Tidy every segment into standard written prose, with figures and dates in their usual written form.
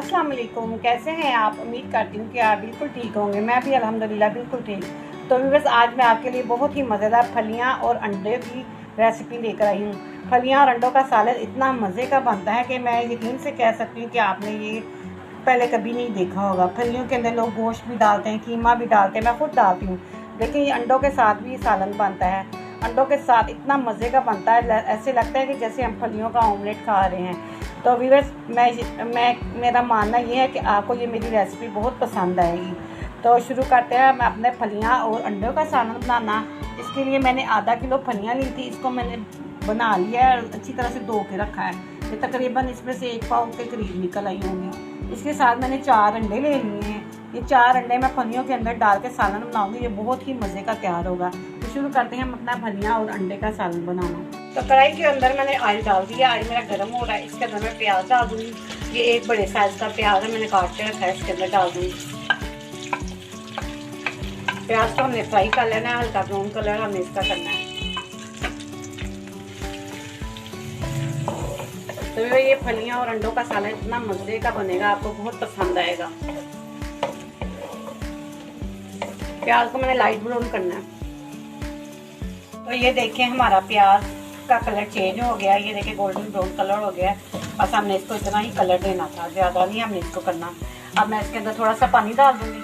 अस्सलाम वालेकुम, कैसे हैं आप। उम्मीद करती हूँ कि आप बिल्कुल ठीक होंगे। मैं भी अल्हम्दुलिल्लाह बिल्कुल ठीक। तो व्यूअर्स, आज मैं आपके लिए बहुत ही मज़ेदार फलियाँ और अंडे की रेसिपी लेकर आई हूँ। फलियाँ और अंडों का सालन इतना मज़े का बनता है कि मैं यकीन से कह सकती हूँ कि आपने ये पहले कभी नहीं देखा होगा। फलियों के अंदर लोग गोश्त भी डालते हैं, कीमा भी डालते हैं, मैं खुद डालती हूँ। लेकिन ये अंडों के साथ भी सालन बनता है। अंडों के साथ इतना मज़े का बनता है, ऐसे लगता है कि जैसे हम फलियों का ऑमलेट खा रहे हैं। तो व्यूअर्स, मेरा मानना ये है कि आपको ये मेरी रेसिपी बहुत पसंद आएगी। तो शुरू करते हैं मैं अपने फलियाँ और अंडों का सालन बनाना। इसके लिए मैंने आधा किलो फलियाँ ली थी, इसको मैंने बना लिया है और अच्छी तरह से धो के रखा है। ये तकरीबन इसमें से 1 पाव के करीब निकल आई होंगी। इसके साथ मैंने 4 अंडे ले लिए हैं। ये 4 अंडे मैं फलियों के अंदर डाल के सालन बनाऊंगी, ये बहुत ही मज़े का तैयार होगा। तो शुरू करते हैं हम अपना फलियाँ और अंडे का सालन बनाना। तो कढ़ाई के अंदर मैंने ऑयल डाल दिया। ऑयल मेरा गर्म हो रहा है, इसके अंदर मैं प्याज डाल दूँगी। ये एक बड़े साइज़ का प्याज है, मैंने काट के रखा है, इसके अंदर डाल दूँगी। प्याज को हमने फ्राई कर लेना है, हल्का ब्राउन कलर हमने इसका करना है। तो ये फलियाँ और अंडों का सालन इतना मज़े का बनेगा, आपको बहुत पसंद आएगा। प्याज को मैंने लाइट ब्राउन करना है। तो ये देखें, हमारा प्याज का कलर चेंज हो गया। ये देखिए गोल्डन ब्राउन कलर हो गया। बस हमने इसको इतना ही कलर देना था, ज़्यादा नहीं हमने इसको करना। अब मैं इसके अंदर थोड़ा सा पानी डाल दूँगी,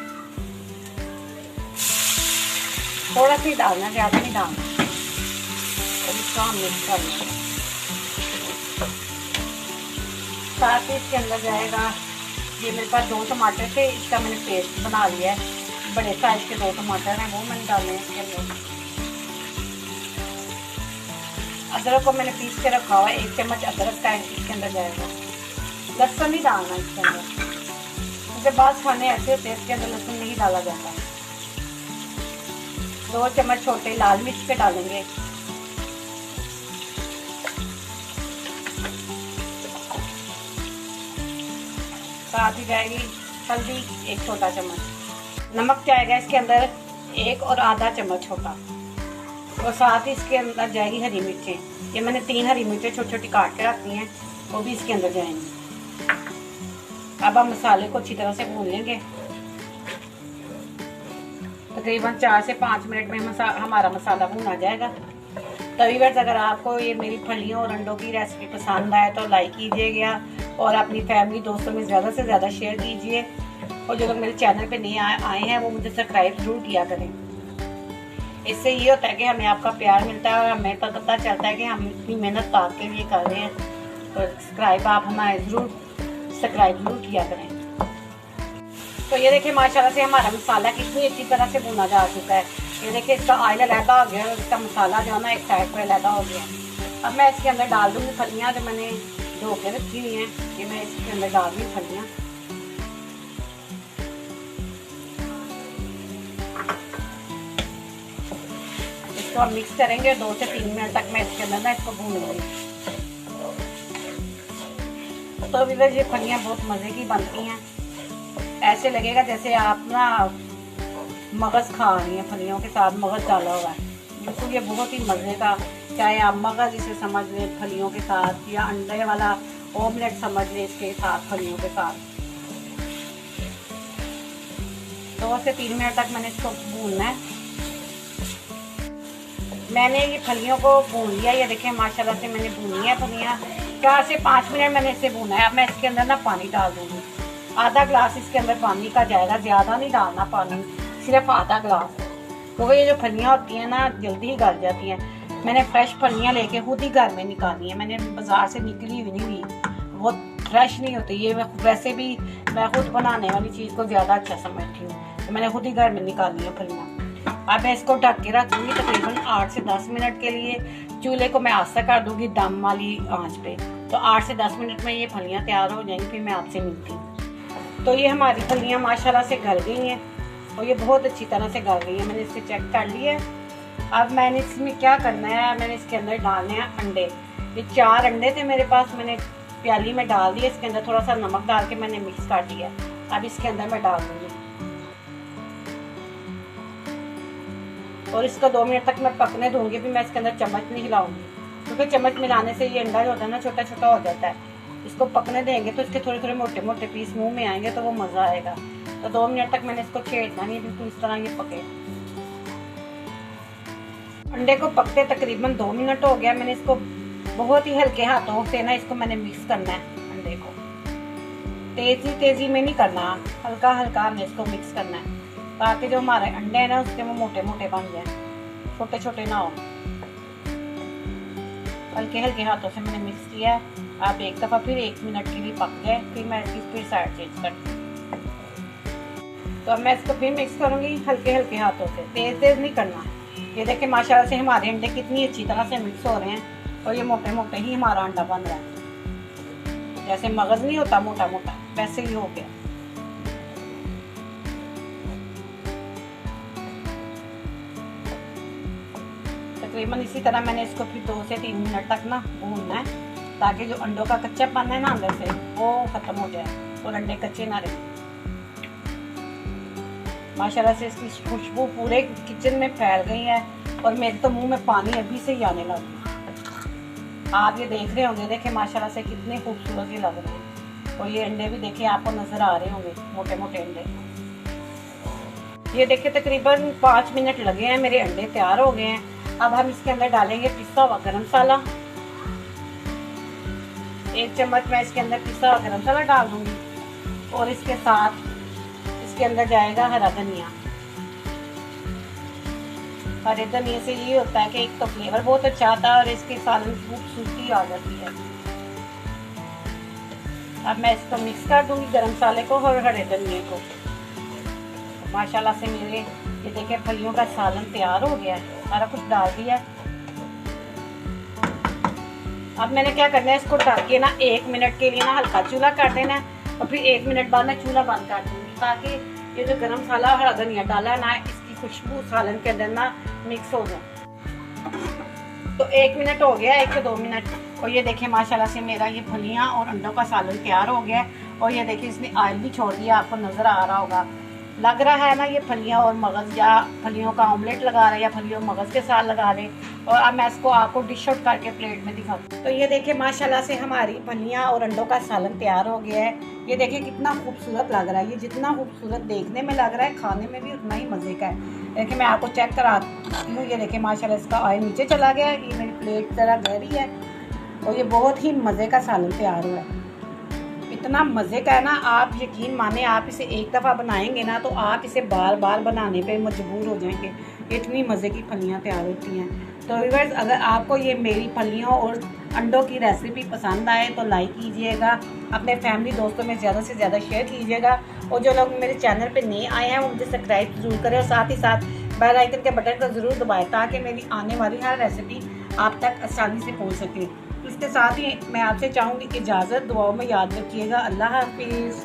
थोड़ा सा ही डालना, ज़्यादा नहीं डालना। और इसको हम मिक्स करना। साथ ही इसके अंदर जाएगा, ये मेरे पास 2 टमाटर थे, इसका मैंने पेस्ट बना लिया है। बड़े साइज के 2 टमाटर हैं, वो मैंने डाले हैं इसके अंदर। अदरक को मैंने पीस के रखा हुआ है, 1 चम्मच अदरक का इसके अंदर जाएगा। लहसुन नहीं डालना इसके अंदर, क्योंकि बाद खाने ऐसे होते हैं इसके अंदर लहसुन नहीं डाला जाता। 2 चम्मच छोटे लाल मिर्च के डालेंगे। साथ ही जाएगी हल्दी 1 छोटा चम्मच। नमक जाएगा इसके अंदर 1 और आधा चम्मच छोटा। और साथ ही इसके अंदर जाएगी हरी मिर्चें। ये मैंने 3 हरी मिर्चें छोटी छोटी काट के रखी हैं, वो भी इसके अंदर जाएंगी। अब हम मसाले को अच्छी तरह से भून लेंगे। तकरीबन 4 से 5 मिनट में हमारा मसाला भून आ जाएगा। तो व्यूअर्स, अगर आपको ये मेरी फलियों और अंडों की रेसिपी पसंद आए तो लाइक कीजिएगा और अपनी फैमिली दोस्तों में ज़्यादा से ज़्यादा शेयर कीजिए। और जो लोग मेरे चैनल पे नए आए हैं वो मुझे सब्सक्राइब जरूर किया करें। इससे ये होता है कि हमें आपका प्यार मिलता है और हमें पता चलता है कि हम इतनी मेहनत आपके लिए कर रहे हैं। तो सब्सक्राइब आप हमारे सब्सक्राइब जरूर किया करें। तो ये देखिए, माशाल्लाह से हमारा मसाला कितनी अच्छी तरह से भुना जा चुका है। ये देखिए, इसका ऑयल अलहदा हो गया और इसका मसाला जो है ना एक साइड पर अलहदा हो गया। अब मैं इसके अंदर डाल दूँगी फलियाँ जो मैंने धो के रखी हुई हैं। ये मैं इसके अंदर डाल दूँगी फलियाँ। इसको हम मिक्स करेंगे 2 से 3 मिनट तक। मैं इसके अंदर ना इसको भून लूँगी। तो भी ये फलियाँ बहुत मज़े की बनती हैं। ऐसे लगेगा जैसे आप ना मगज़ खा रही हैं, फलियों के साथ मगज़ डाला हुआ है। बिल्कुल ये बहुत ही मज़े का, चाहे आप मगज़ इसे समझ लें फलियों के साथ, या अंडे वाला ऑमलेट समझ लें इसके साथ फलियों के साथ। 2 से 3 मिनट तक मैंने इसको भूनना है। मैंने ये फलियों को भून लिया। ये देखें, माशाल्लाह से मैंने भूनी है फलियाँ। 4 से 5 मिनट मैंने इसे भूना है। अब मैं इसके अंदर ना पानी डाल दूँगी। आधा ग्लास इसके अंदर पानी का जाएगा, ज़्यादा नहीं डालना पानी, सिर्फ आधा ग्लास। क्योंकि ये जो फलियाँ होती हैं ना जल्दी ही गल जाती हैं। मैंने फ्रेश फलियाँ लेके खुद ही घर में निकाली हैं, मैंने बाज़ार से निकली हुई नहीं ली, बहुत फ्रेश नहीं होती ये। वैसे भी मैं खुद बनाने वाली चीज़ को ज़्यादा अच्छा समझती हूँ, तो मैंने खुद ही घर में निकाली है फलियाँ। अब मैं इसको ढक के रख दूँगी तकरीबन 8 से 10 मिनट के लिए। चूल्हे को मैं आस्था कर दूँगी दम वाली आंच पे। तो 8 से 10 मिनट में ये फलियाँ तैयार हो जाएंगी, फिर मैं आपसे मिलती हूँ। तो ये हमारी फलियाँ माशाल्लाह से गल गई हैं और ये बहुत अच्छी तरह से गल गई है। मैंने इसे चेक कर लिया है। अब मैंने इसमें क्या करना है, मैंने इसके अंदर डालने हैं अंडे। ये 4 अंडे थे मेरे पास, मैंने प्याली में डाल दिए। इसके अंदर थोड़ा सा नमक डाल के मैंने मिक्स कर दिया। अब इसके अंदर मैं डाल दूँगी और इसको 2 मिनट तक मैं पकने दूँगी। भी मैं इसके अंदर चम्मच नहीं हिलाऊंगी, क्योंकि चम्मच मिलाने से ये अंडा जो होता है ना छोटा छोटा हो जाता है। इसको पकने देंगे तो इसके थोड़े थोड़े मोटे मोटे पीस मुंह में आएंगे तो वो मज़ा आएगा। तो 2 मिनट तक मैंने इसको छेड़ना नहीं, बिल्कुल इस तरह ये पके। अंडे को पकते तकरीबन 2 मिनट हो गया। मैंने इसको बहुत ही हल्के हाथों से ना इसको मैंने मिक्स करना है। अंडे को तेज़ी में नहीं करना, हल्का हल्का हमने इसको मिक्स करना है ताकि जो हमारे अंडे हैं ना उसके वो मोटे मोटे बन जाए, छोटे छोटे ना हो। हल्के हल्के हाथों से मैंने मिक्स किया है। आप एक दफ़ा फिर 1 मिनट के लिए पक जाए, फिर मैं इसकी फिर साइड चेंज करती हूँ। तो अब मैं इसको फिर मिक्स करूँगी हल्के हल्के हाथों से, तेज़ नहीं करना। ये देखें माशाल्लाह से हमारे अंडे कितनी अच्छी तरह से मिक्स हो रहे हैं और ये मोटे मोटे ही हमारा अंडा बन रहा है। जैसे मगज़ नहीं होता मोटा मोटा, वैसे ही हो गया। तकरीबन इसी तरह मैंने इसको फिर 2 से 3 मिनट तक ना भूनना है ताकि जो अंडों का कच्चापन है ना अंदर से वो ख़त्म हो जाए और अंडे कच्चे ना रहे। माशाल्लाह से इसकी खुशबू पूरे किचन में फैल गई है और मेरे तो मुंह में पानी अभी से ही आने लग गया। आप ये देख रहे होंगे, देखें माशाल्लाह से कितने खूबसूरत ये लग रहे हैं। और ये अंडे भी देखें आपको नज़र आ रहे होंगे, मोटे मोटे अंडे। ये देखें तकरीबन 5 मिनट लगे हैं, मेरे अंडे तैयार हो गए हैं। अब हम इसके अंदर डालेंगे पिसा हुआ गरम मसाला। 1 चम्मच मैं इसके अंदर पिसा हुआ गरम मसाला डाल दूँगी और इसके साथ इसके अंदर जाएगा हरा धनिया। हरे धनिया से ये होता है कि एक तो फ्लेवर बहुत अच्छा आता है और इसके सालन में खूबसूरती आ जाती है। अब मैं इसको मिक्स कर दूंगी गरम मसाले को और हरे धनिया को। माशाल्लाह से मेरे ये देखें फलियों का सालन तैयार हो गया है, सारा कुछ डाल दिया। अब मैंने क्या करना है, इसको ढक के ना 1 मिनट के लिए ना हल्का चूल्हा कर देना है और फिर 1 मिनट बाद मैं चूल्हा बंद कर दूंगी ताकि ये जो गरम मसाला और हरा धनिया डाला है ना इसकी खुशबू सालन के अंदर ना मिक्स हो जाए। तो 1 मिनट हो गया, 1 से 2 मिनट। और ये देखिए माशाल्लाह से मेरा ये फलियां और अंडों का सालन तैयार हो गया है। और ये देखिए इसने ऑयल भी छोड़ दिया, आपको नज़र आ रहा होगा। लग रहा है ना ये फलियां और मगज़ या फलियों का ऑमलेट लगा रहे या फलियों मगज़ के साथ लगा रहे। और अब मैं इसको आपको डिश आउट करके प्लेट में दिखाऊँ। तो ये देखिए माशाल्लाह से हमारी फलियां और अंडों का सालन तैयार हो गया है। ये देखिए कितना खूबसूरत लग रहा है। ये जितना खूबसूरत देखने में लग रहा है खाने में भी उतना ही मज़े का है। देखिए मैं आपको चेक कराती हूँ। ये देखिए माशाल्लाह इसका ऑयल नीचे चला गया है, ये मेरी प्लेट ज़रा गहरी है और ये बहुत ही मज़े का सालन तैयार हुआ है। इतना मज़े का है ना, आप यकीन माने आप इसे एक दफ़ा बनाएंगे ना तो आप इसे बार बार बनाने पे मजबूर हो जाएंगे। इतनी मज़े की फलियाँ तैयार होती हैं। तो व्यूअर्स अगर आपको ये मेरी फलियों और अंडों की रेसिपी पसंद आए तो लाइक कीजिएगा, अपने फैमिली दोस्तों में ज़्यादा से ज़्यादा शेयर कीजिएगा। और जो लोग मेरे चैनल पे नए आए हैं वो मुझे सब्सक्राइब ज़रूर करें और साथ ही साथ बेल आइकन के बटन को ज़रूर दबाएं ताकि मेरी आने वाली हर रेसिपी आप तक आसानी से पहुँच सके। इसके साथ ही मैं आपसे चाहूँगी कि इजाज़त, दुआओं में याद रखिएगा। अल्लाह हाफिज़।